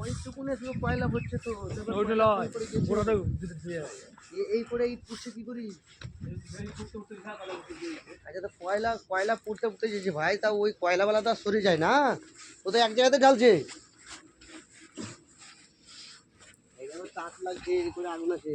ওইটুকুনে শুধু কয়লা হচ্ছে তো এই করে ইট পুষছে কি করি? আচ্ছা তো কয়লা পুড়তে পুড়তে যেছে ভাই, তা ওই কয়লাওয়ালা তো আর সরে যায় না, ও তো এক জায়গাতে ঢালছে। এখানে তাপ লাগছে, এর করে আগুন আছে।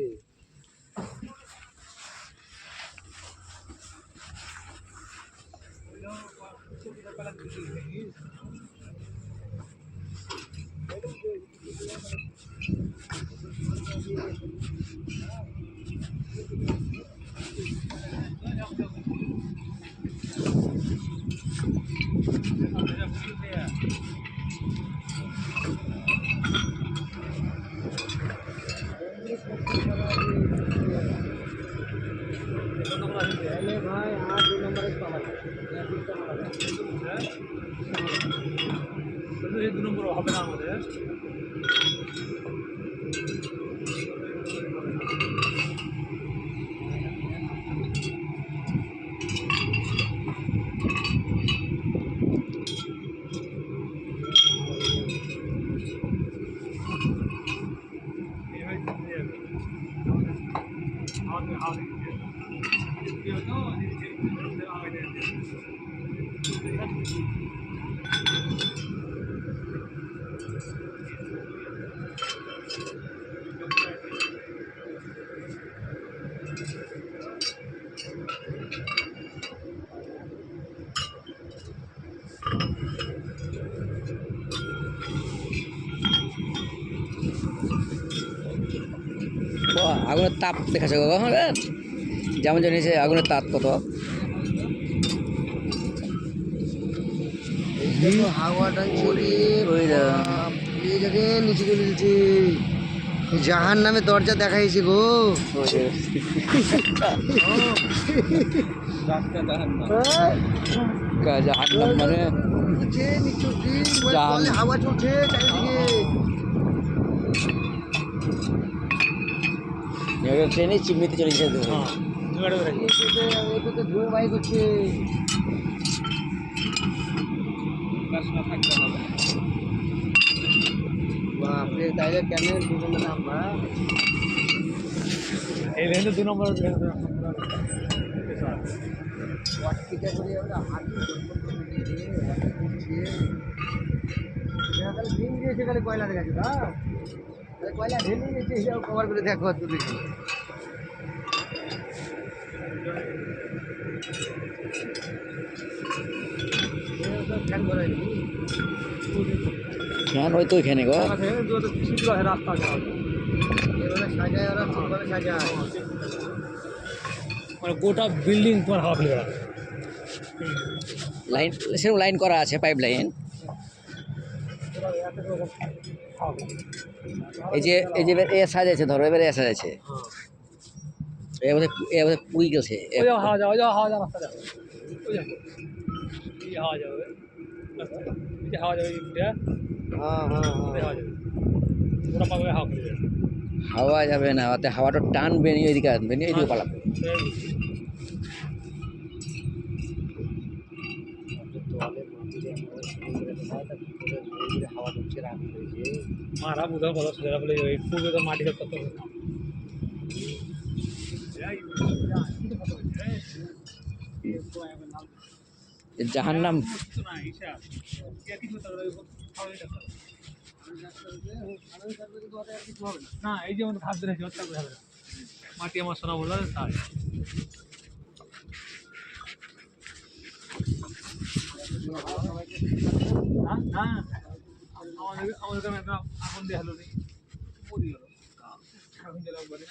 ভাই আর 2 নম্বরে পাওয়া যায়, 2 নম্বর হবে না আমাদের। আগুনের তাপ দেখাচ্ছে যেমন জানিয়েছে আগুনের তাপ কত। হাওয়াটা চলে এই জায়গায় নিচে চলে গেছে। জাহান নামে দরজা দেখাইছে গো। মানে হাওয়া চলছে চারিদিকে। ট্রেনে চিমনিতে চলে গেছে। ধুয়ে বাই করছে। বাপরে, তাইলে কেন দুজনের নাম বা এই লেনে 2 নম্বর ওয়াটকিটা করে আমরা হাঁটি খালি দিন দিয়েছে, খালি কয়লা দেখাচ্ছে না, খালি কয়লা ঢেলে নিয়েছে, হিসাব কভার করে দেখো তো দেখি। ফ্যান করাই নি ফ্যান হয়তো ওইখানে গো রাস্তা এভাবে সাজায়, ওরা ঠিকভাবে সাজায়। মানে গোটা বিল্ডিং পর হাওয়া ফেলে বেড়াবে। লাইন সেরকম লাইন করা আছে, পাইপ লাইন। এই যে এ সাজাইছে, ধরো এবারে এ সাজাইছে, এবারে পুই গেছে। ওই হাওয়া যাবে, ওই হাওয়া যাওয়া রাস্তা যাবে, ওই যাবে, এই হাওয়া যাবে, এই হাওয়া যাবে, হ্যাঁ হ্যাঁ হ্যাঁ, হাওয়া যাবে, ওরা পাবে হাওয়া ফেলে যাবে। হাওয়া যাবে না, ওতে হাওয়াটা টানবে নি, ওইদিকে আনবে নি, ওইদিকে পালাবে। হাওয়া ঢুকছে, রাত হয়েছে। মারা বুঝা বলো সেটা বলে ওই পূর্বে তো মাটি কত জাহান্নাম। না এই যে আমাদের ভাবতে রেখে মাটি আমার সোনা বললো তাই আমাদের গ্রামে আগুন দিয়ে হলো নেই, মরি গেল আগুন দিলাম বলে।